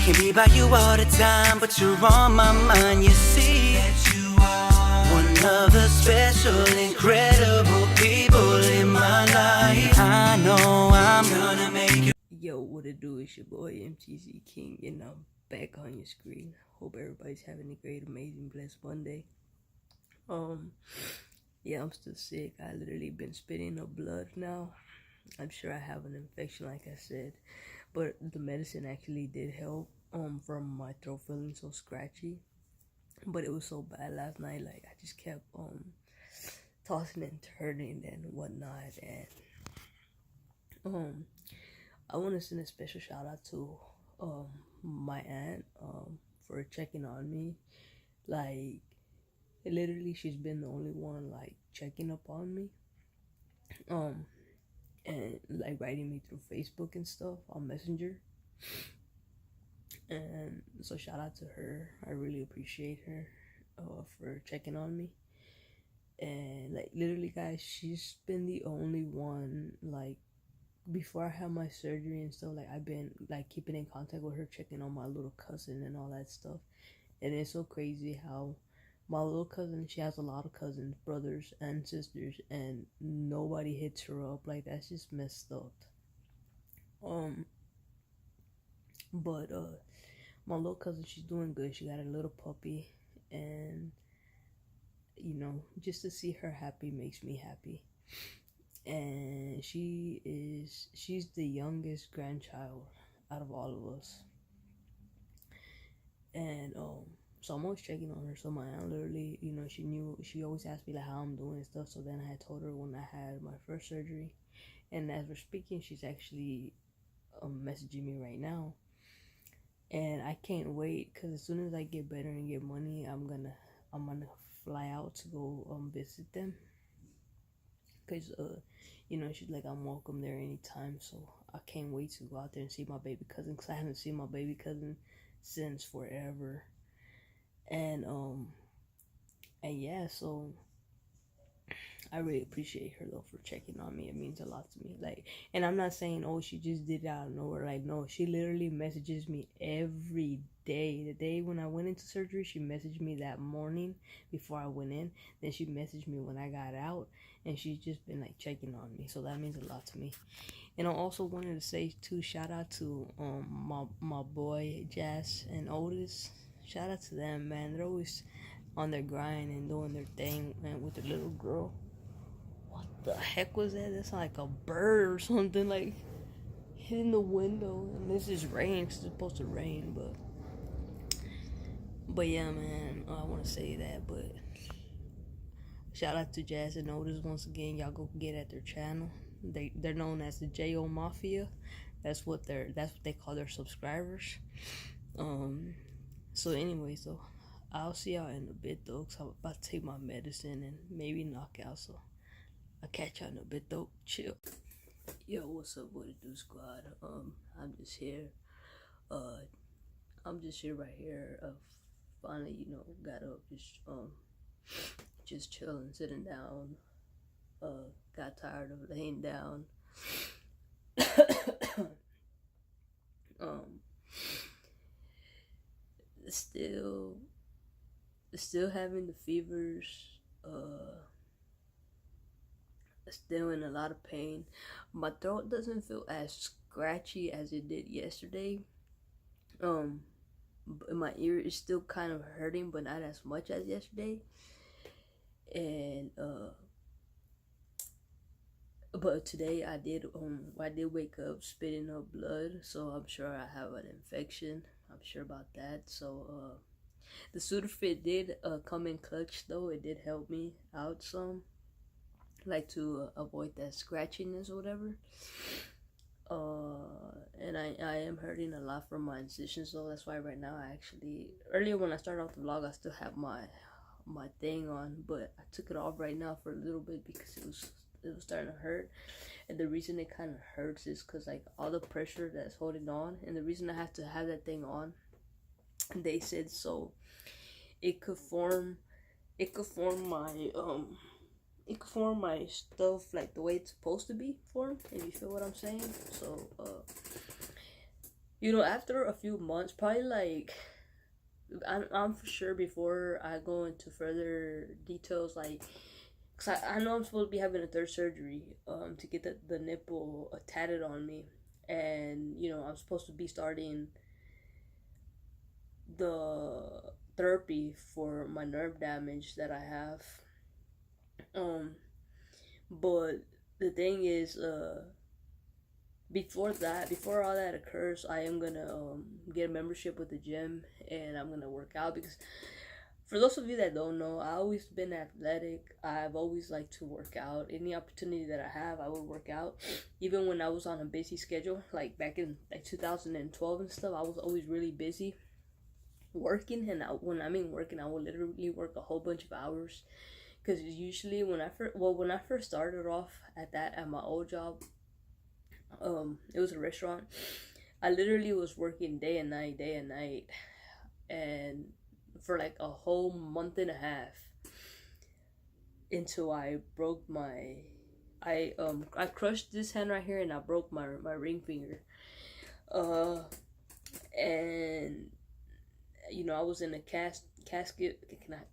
Can't be by you all the time, but you're on my mind. You see that you are one of the special, incredible people in my life. I know I'm gonna make you. Yo, what it do? It's your boy MTZKING, and I'm back on your screen. Hope everybody's having a great, amazing, blessed Monday. Yeah, I'm still sick. I literally been spitting up blood now. I'm sure I have an infection, like I said, but the medicine actually did help. From my throat feeling so scratchy, but it was so bad last night. Like I just kept tossing and turning and whatnot, and I want to send a special shout out to my aunt for checking on me. Like literally, she's been the only one like checking up on me, and like writing me through Facebook and stuff on Messenger. And so shout out to her. I really appreciate her for checking on me. And like literally, guys, she's been the only one. Like before I had my surgery and stuff, like I've been like keeping in contact with her, checking on my little cousin and all that stuff. And it's so crazy how my little cousin, she has a lot of cousins, brothers and sisters, and nobody hits her up. Like that's just messed up. But my little cousin, she's doing good. She got a little puppy, and you know, just to see her happy makes me happy. And she's the youngest grandchild out of all of us. And so I'm always checking on her. So my aunt literally, you know, she always asked me like how I'm doing and stuff. So then I had told her when I had my first surgery, and as we're speaking, she's actually messaging me right now. And I can't wait, because as soon as I get better and get money, I'm gonna fly out to go visit them. Because you know, she's like, I'm welcome there anytime. So I can't wait to go out there and see my baby cousin, because I haven't seen my baby cousin since forever. And yeah, so I really appreciate her though for checking on me. It means a lot to me. Like, and I'm not saying, oh, she just did it out of nowhere. Like, no, she literally messages me every day. The day when I went into surgery, she messaged me that morning before I went in. Then she messaged me when I got out, and she's just been like checking on me. So that means a lot to me. And I also wanted to say too, shout out to my boy Jazz and Otis. Shout out to them, man. They're always on their grind and doing their thing, man, with their little girl. What the heck was that? That's like a bird or something, like hitting the window. And this is rain, 'cause it's supposed to rain, but yeah, man, I want to say that. But shout out to Jazz and Otis once again. Y'all go get at their channel. They're known as the JO Mafia. That's what they call their subscribers. So anyway, so I'll see y'all in a bit though, 'cause I'm about to take my medicine and maybe knock out. So I'll catch y'all in a bit though. Chill. Yo, what's up, what it do, squad? I'm just here. I'm just here right here. Finally, you know, got up, just chilling, sitting down. Got tired of laying down. Still having the fevers. Still in a lot of pain. My throat doesn't feel as scratchy as it did yesterday. My ear is still kind of hurting, but not as much as yesterday. And but today I did wake up spitting up blood, so I'm sure I have an infection. I'm sure about that. So the Sudafed did come in clutch though. It did help me out some, like to avoid that scratchiness or whatever. And I am hurting a lot from my incisions, so that's why right now earlier when I started off the vlog, I still have my thing on, but I took it off right now for a little bit because it was starting to hurt. And the reason it kind of hurts is because like all the pressure that's holding on, and the reason I have to have that thing on, they said so it could form my stuff like the way it's supposed to be formed, if you feel what I'm saying. So After a few months, probably like, I'm for sure, before I go into further details, like, cause I know I'm supposed to be having a third surgery, to get the nipple tatted on me, and I'm supposed to be starting the therapy for my nerve damage that I have. Um, but the thing is, before all that occurs, I am gonna get a membership with the gym, and I'm gonna work out, because for those of you that don't know, I always been athletic. I've always liked to work out. Any opportunity that I have, I would work out. Even when I was on a busy schedule, like back in like 2012 and stuff, I was always really busy working. And when I mean working, I would literally work a whole bunch of hours. Because usually when I first started off at my old job, it was a restaurant. I literally was working day and night, and for like a whole month and a half, until I broke I crushed this hand right here, and I broke my ring finger. And I was in a casket, not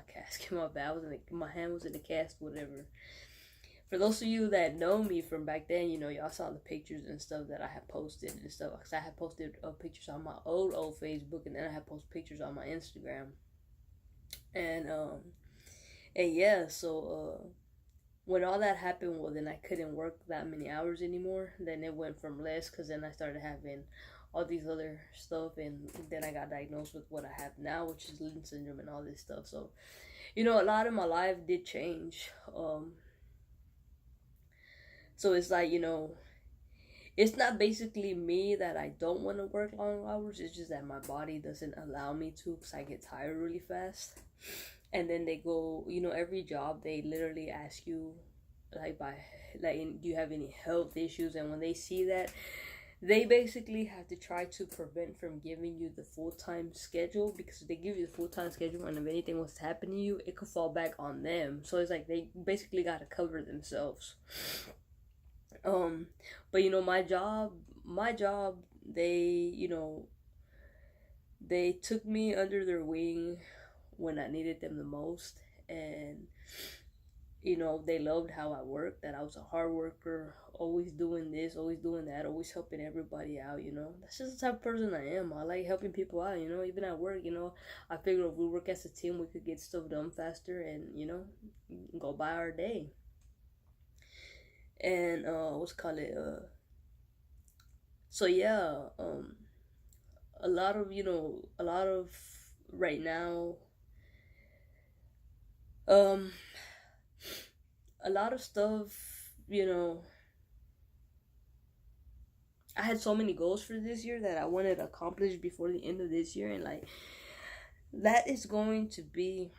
casket, my bad. My hand was in a cast, whatever. For those of you that know me from back then, y'all saw the pictures and stuff that I had posted and stuff. Because I had posted pictures on my old Facebook, and then I had posted pictures on my Instagram. And yeah, so when all that happened, well, then I couldn't work that many hours anymore. Then it went from less, because then I started having all these other stuff, and then I got diagnosed with what I have now, which is Lynch syndrome and all this stuff. So, a lot of my life did change. So it's like, it's not basically me that I don't want to work long hours. It's just that my body doesn't allow me to, because I get tired really fast. And then they go, every job, they literally ask you, do you have any health issues? And when they see that, they basically have to try to prevent from giving you the full-time schedule, because if they give you the full-time schedule, and if anything was to happen to you, it could fall back on them. So it's like they basically got to cover themselves. But my job, they they took me under their wing when I needed them the most, and they loved how I worked, that I was a hard worker, always doing this, always doing that, always helping everybody out. That's just the type of person I am. I like helping people out, even at work. I figure if we work as a team, we could get stuff done faster, and go by our day. And so yeah, a lot of right now, a lot of stuff, I had so many goals for this year that I wanted to accomplish before the end of this year, and like, that is going to be,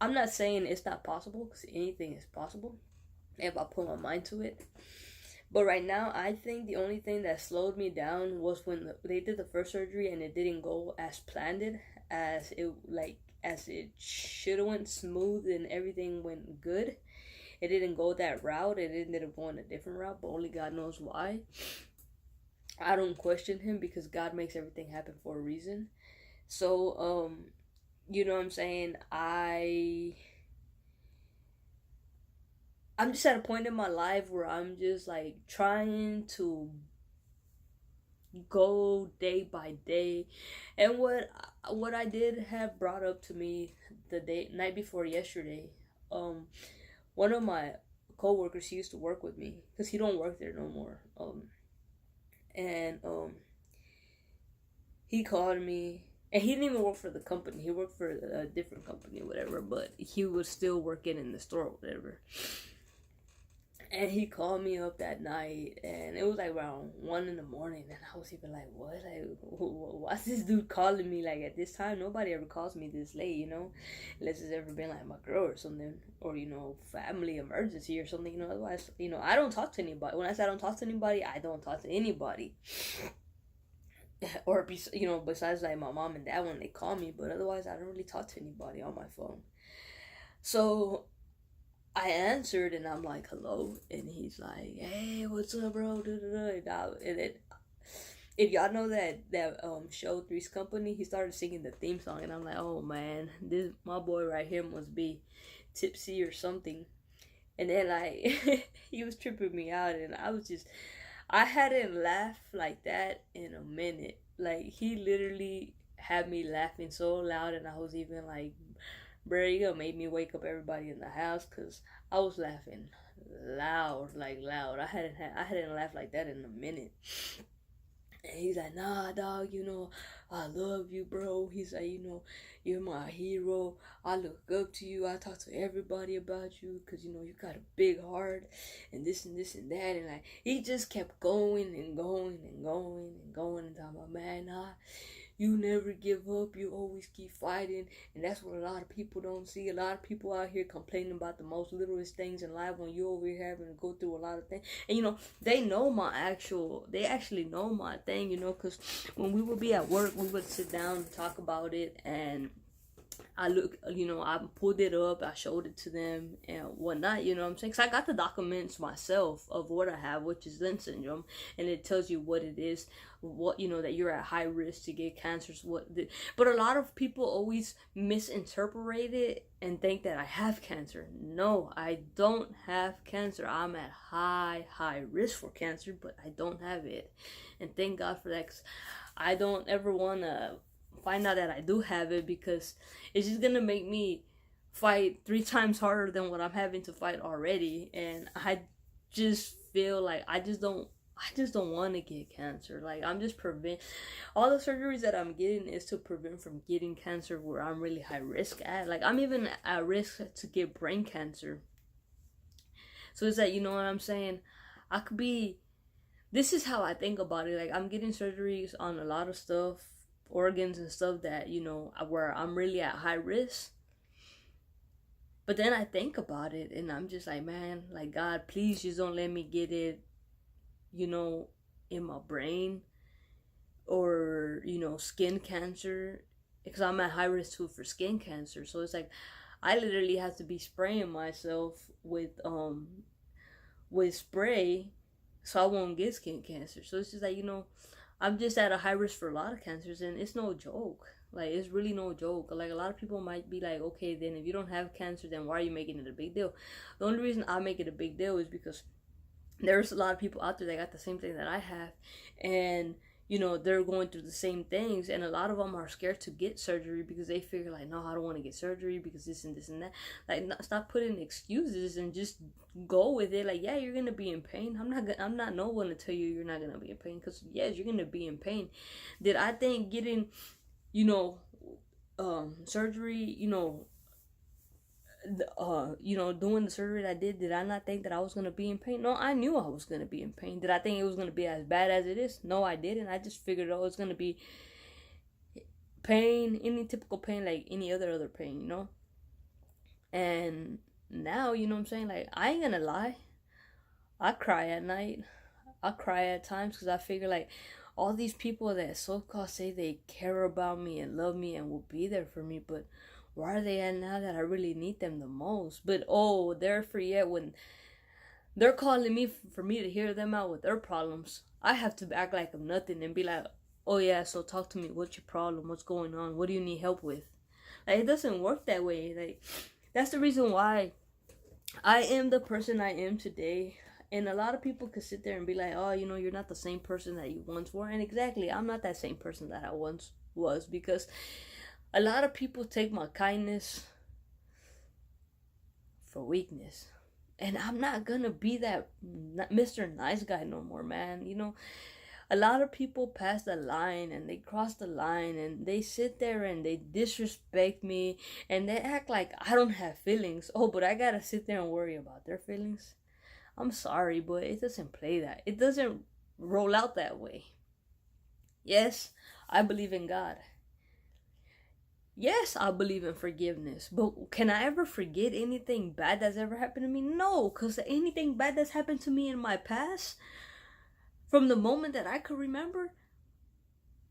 I'm not saying it's not possible, because anything is possible if I put my mind to it. But right now, I think the only thing that slowed me down was when they did the first surgery and it didn't go as planned, as it should have went smooth and everything went good. It didn't go that route. It ended up going a different route, but only God knows why. I don't question him, because God makes everything happen for a reason. So, you know what I'm saying? I'm just at a point in my life where I'm just like trying to go day by day. And what I did have brought up to me the night before yesterday, one of my coworkers, he used to work with me, because he don't work there no more. And he called me, and he didn't even work for the company. He worked for a different company or whatever, but he was still working in the store or whatever. And he called me up that night, and it was like around 1 in the morning, and I was even like, what? Like, why's this dude calling me like at this time? Nobody ever calls me this late, unless it's ever been like my girl or something, or family emergency or something, otherwise, I don't talk to anybody. When I say I don't talk to anybody, I don't talk to anybody. Or besides like my mom and dad when they call me, but otherwise I don't really talk to anybody on my phone. So I answered, and I'm like, hello, and he's like, hey, what's up, bro? if y'all know that show Three's Company, he started singing the theme song, and I'm like, oh man, this my boy right here must be tipsy or something. And then like he was tripping me out, and I hadn't laughed like that in a minute. Like he literally had me laughing so loud, and I was even like, bro, you gonna make me wake up everybody in the house, cause I was laughing loud, like loud. I hadn't laughed like that in a minute. And he's like, nah, dog, I love you, bro. He's like, you're my hero. I look up to you. I talk to everybody about you because, you got a big heart and this and this and that. And, like, he just kept going and going and going and going. And talking about, man, nah, you never give up. You always keep fighting. And that's what a lot of people don't see. A lot of people out here complaining about the most littlest things in life when you over here having to go through a lot of things. And, they actually know my thing, because when we would be at work, we would sit down and talk about it. And I pulled it up, I showed it to them and whatnot, you know what I'm saying? Because I got the documents myself of what I have, which is Lynch syndrome, and it tells you what it is, what, that you're at high risk to get cancers, but a lot of people always misinterpret it and think that I have cancer. No, I don't have cancer. I'm at high risk for cancer, but I don't have it. And thank God for that, because I don't ever want to find out that I do have it, because it's just gonna make me fight 3 times harder than what I'm having to fight already. And I just feel like I just don't want to get cancer. Like, I'm just all the surgeries that I'm getting is to prevent from getting cancer where I'm really high risk at. Like, I'm even at risk to get brain cancer. So it's like, you know what I'm saying? This is how I think about it. Like, I'm getting surgeries on a lot of stuff, organs and stuff that, where I'm really at high risk. But then I think about it and I'm just like, man, like, God, please just don't let me get it, in my brain, or, skin cancer, because I'm at high risk too for skin cancer. So it's like, I literally have to be spraying myself with spray so I won't get skin cancer. So it's just like, I'm just at a high risk for a lot of cancers, and it's no joke. Like, it's really no joke. Like, a lot of people might be like, okay, then if you don't have cancer, then why are you making it a big deal? The only reason I make it a big deal is because there's a lot of people out there that got the same thing that I have, and they're going through the same things, and a lot of them are scared to get surgery because they figure like, no, I don't want to get surgery because this and this and that. Like, stop putting excuses and just go with it. Like, yeah, you're gonna be in pain. I'm not no one to tell you you're not gonna be in pain, because yes, you're gonna be in pain. Did I think getting surgery, doing the surgery that I did I not think that I was going to be in pain? No, I knew I was going to be in pain. Did I think it was going to be as bad as it is? No, I didn't. I just figured, it's going to be pain, any typical pain, like any other pain, And now, what I'm saying? Like, I ain't going to lie. I cry at night. I cry at times because I figure, like, all these people that so-called say they care about me and love me and will be there for me, but where are they at now that I really need them the most? But they're free yet when they're calling me for me to hear them out with their problems. I have to act like I'm nothing and be like, oh yeah, so talk to me. What's your problem? What's going on? What do you need help with? Like, it doesn't work that way. Like, that's the reason why I am the person I am today. And a lot of people could sit there and be like, oh, you're not the same person that you once were. And exactly, I'm not that same person that I once was, because a lot of people take my kindness for weakness. And I'm not gonna be that Mr. Nice Guy no more, man. A lot of people pass the line and they cross the line and they sit there and they disrespect me and they act like I don't have feelings. Oh, but I gotta sit there and worry about their feelings. I'm sorry, but it doesn't play that. It doesn't roll out that way. Yes, I believe in God. Yes, I believe in forgiveness, but can I ever forget anything bad that's ever happened to me? No, because anything bad that's happened to me in my past, from the moment that I could remember,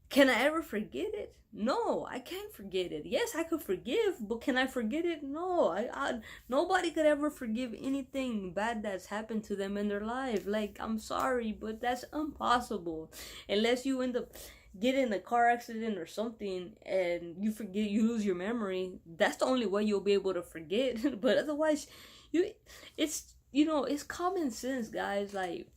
Can I ever forget it? No, I can't forget it. Yes, I could forgive, but can I forget it? No, nobody could ever forgive anything bad that's happened to them in their life. Like, I'm sorry, but that's impossible. Unless you end up getting in a car accident or something and you forget, you lose your memory. That's the only way you'll be able to forget. But otherwise, it's, it's common sense, guys. Like,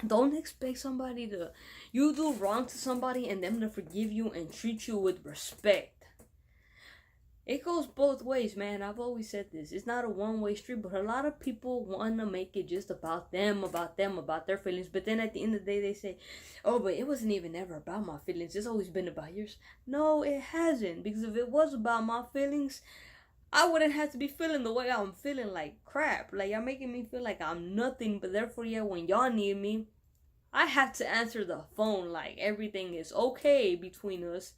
don't expect somebody to, you do wrong to somebody and them to forgive you and treat you with respect. It goes both ways, man. I've always said this. It's not a one-way street, but a lot of people want to make it just about them, about their feelings. But then at the end of the day, they say, oh, but it wasn't even ever about my feelings. It's always been about yours. No, it hasn't. Because if it was about my feelings, I wouldn't have to be feeling the way I'm feeling, like crap. Like, y'all making me feel like I'm nothing, but therefore, yeah, when y'all need me, I have to answer the phone like everything is okay between us.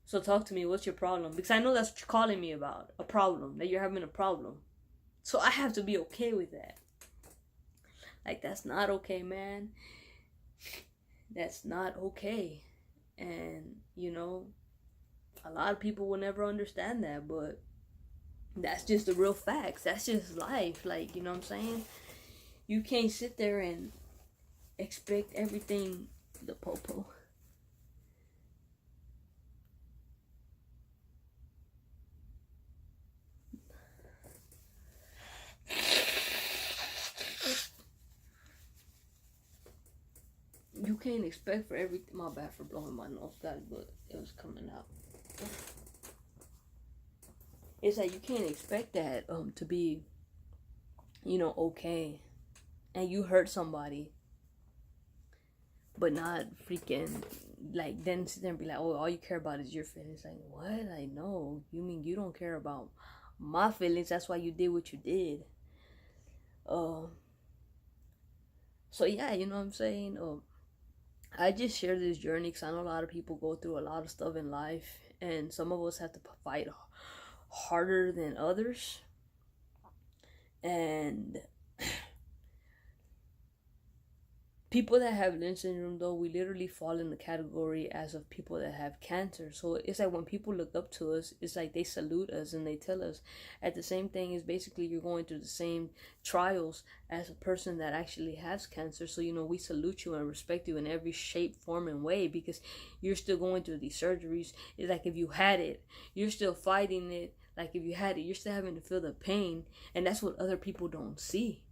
So talk to me, what's your problem? Because I know that's what you're calling me about, a problem, that you're having a problem. So I have to be okay with that. Like, that's not okay, man. That's not okay. And, a lot of people will never understand that, but that's just the real facts. That's just life. Like, you know what I'm saying? You can't sit there and expect everything the popo. You can't expect for everything. My bad for blowing my nose, guys, but it was coming out. It's like you can't expect that to be, okay, and you hurt somebody, but not freaking like then sit there and be like, oh, all you care about is your feelings. Like, what? Like, no, you mean you don't care about my feelings? That's why you did what you did. So yeah, you know what I'm saying. I just share this journey because I know a lot of people go through a lot of stuff in life, and some of us have to fight harder than others. And people that have Lynch syndrome, though, we literally fall in the category as of people that have cancer. So it's like when people look up to us, it's like they salute us and they tell us. At the same thing is basically you're going through the same trials as a person that actually has cancer. So, we salute you and respect you in every shape, form, and way because you're still going through these surgeries. It's like if you had it, you're still fighting it. Like if you had it, you're still having to feel the pain. And that's what other people don't see.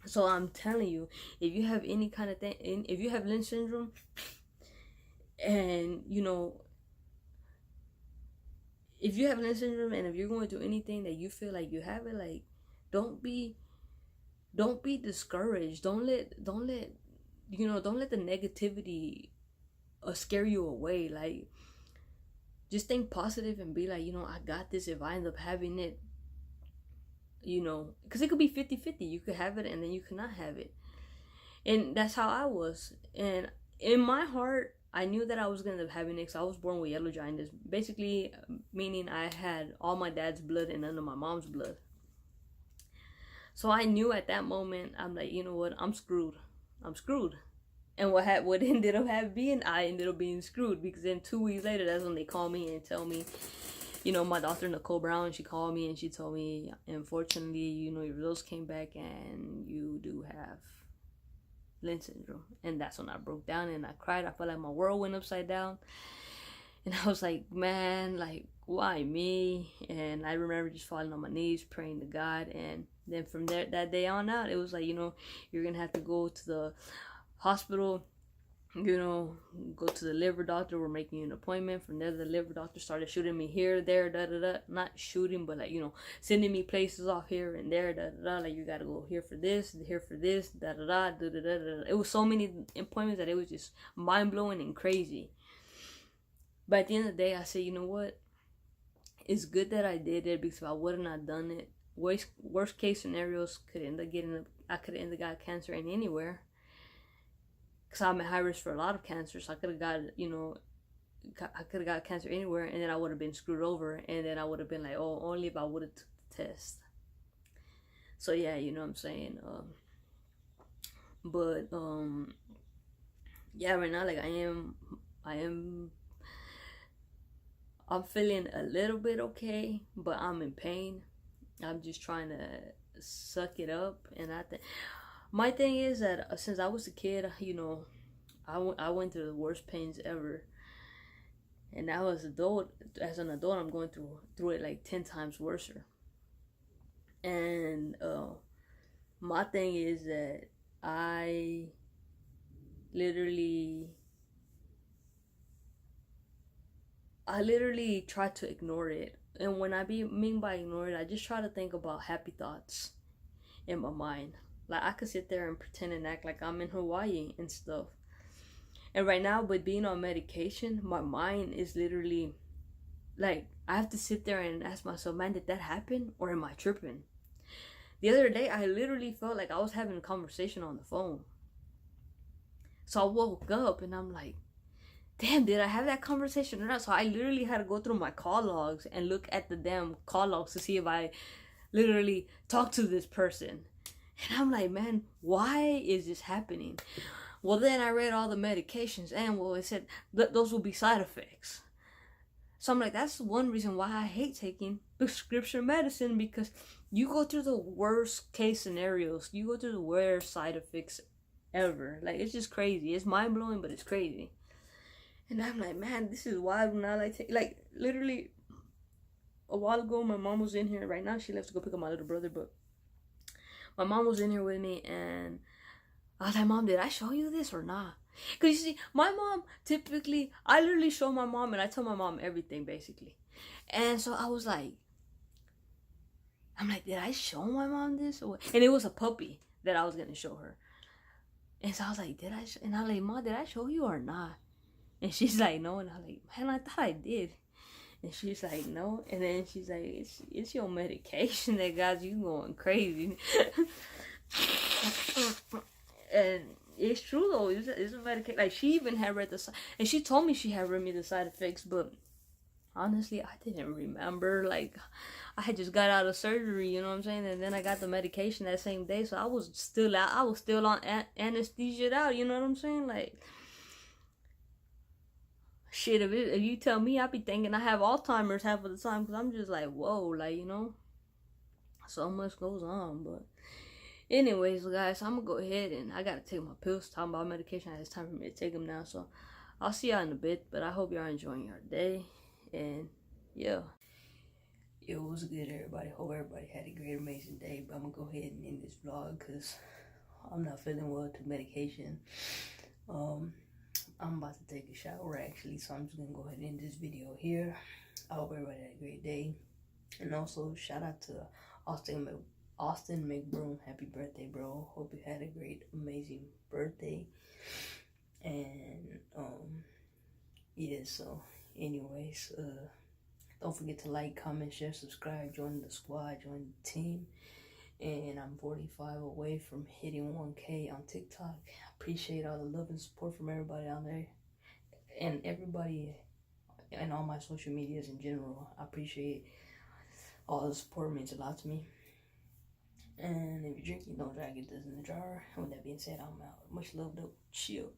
So I'm telling you, if you have any kind of thing, if you have Lynch syndrome, and if you have Lynch syndrome, and if you're going through anything that you feel like you have it, like don't be discouraged. Don't let the negativity scare you away. Like, just think positive and be like, I got this. If I end up having it, because it could be 50-50. You could have it and then you could not have it. And that's how I was. And in my heart, I knew that I was going to end up having it because I was born with yellow jaundice. Basically, meaning I had all my dad's blood and none of my mom's blood. So I knew at that moment, I'm like, you know what? I'm screwed. And what ended up being, I ended up being screwed because then 2 weeks later, that's when they call me and tell me, my doctor, Nicole Brown, she called me and she told me, unfortunately, your results came back and you do have Lynch syndrome. And that's when I broke down and I cried. I felt like my world went upside down. And I was like, man, like, why me? And I remember just falling on my knees, praying to God. And then from there, that day on out, it was like, you're going to have to go to the hospital, go to the liver doctor. We're making an appointment. From there, the liver doctor started shooting me here, there, not shooting, but like, sending me places off here and there, like, you gotta go here for this, It was so many appointments that it was just mind-blowing and crazy. But at the end of the day, I said, you know what, it's good that I did it, because if I would have not done it, worst case scenarios I could have ended up got cancer anywhere. Because I'm at high risk for a lot of cancers. So I could have got cancer anywhere, and then I would have been screwed over, and then I would have been like, oh, only if I would have took the test. So yeah, you know what I'm saying. yeah, right now, like I'm feeling a little bit okay, but I'm in pain. I'm just trying to suck it up. And my thing is that since I was a kid, you know, I went through the worst pains ever. And now as an adult, I'm going through it like 10 times worse. And my thing is that I literally try to ignore it. And when I mean by ignore it, I just try to think about happy thoughts in my mind. Like I could sit there and pretend and act like I'm in Hawaii and stuff. And right now, with being on medication, my mind is literally like I have to sit there and ask myself, man, did that happen or am I tripping? The other day, I literally felt like I was having a conversation on the phone. So I woke up and I'm like, damn, did I have that conversation or not? So I literally had to go through my call logs and look at the damn call logs to see if I literally talked to this person. And I'm like, man, why is this happening? Well, then I read all the medications and well, it said those will be side effects. So I'm like, that's one reason why I hate taking prescription medicine, because you go through the worst case scenarios. You go through the worst side effects ever. Like, it's just crazy. It's mind blowing, but it's crazy. And I'm like, man, this is why when I like literally a while ago, my mom was in here. Right now, she left to go pick up my little brother, but my mom was in here with me, and I was like, Mom, did I show you this or not? Because you see, my mom, typically, I literally show my mom and I tell my mom everything, basically. And so I was like, did I show my mom this? Or what? And it was a puppy that I was going to show her. And so I was like, and I was like, Mom, did I show you or not? And she's like, no. And I was like, man, I thought I did. And she's like, no. And then she's like, it's your medication that got you going crazy. And it's true though. It's a medication. Like she even had read and she told me she had read me the side effects, but honestly, I didn't remember. Like I had just got out of surgery, you know what I'm saying, and then I got the medication that same day, so I was still out. I was still on anesthesia out. You know what I'm saying? Like shit. If you tell me, I be thinking I have Alzheimer's half of the time because I'm just like, whoa, like you know, so much goes on, but. Anyways, guys, I'm gonna go ahead and I gotta take my pills. Talking about medication, it's time for me to take them now. So I'll see y'all in a bit. But I hope y'all enjoying your day. And yeah, yo, what's good, everybody? Hope everybody had a great, amazing day. But I'm gonna go ahead and end this vlog because I'm not feeling well to medication. I'm about to take a shower actually, so I'm just gonna go ahead and end this video here. I hope everybody had a great day. And also shout out to Austin McBroom, happy birthday, bro. Hope you had a great, amazing birthday. And, yeah, so, anyways, don't forget to like, comment, share, subscribe, join the squad, join the team. And I'm 45 away from hitting 1K on TikTok. Appreciate all the love and support from everybody out there. And everybody, and all my social medias in general. I appreciate all the support. It means a lot to me. And if you're drinking, don't drag it in the jar. And with that being said, I'm out. Much love, though. Chill.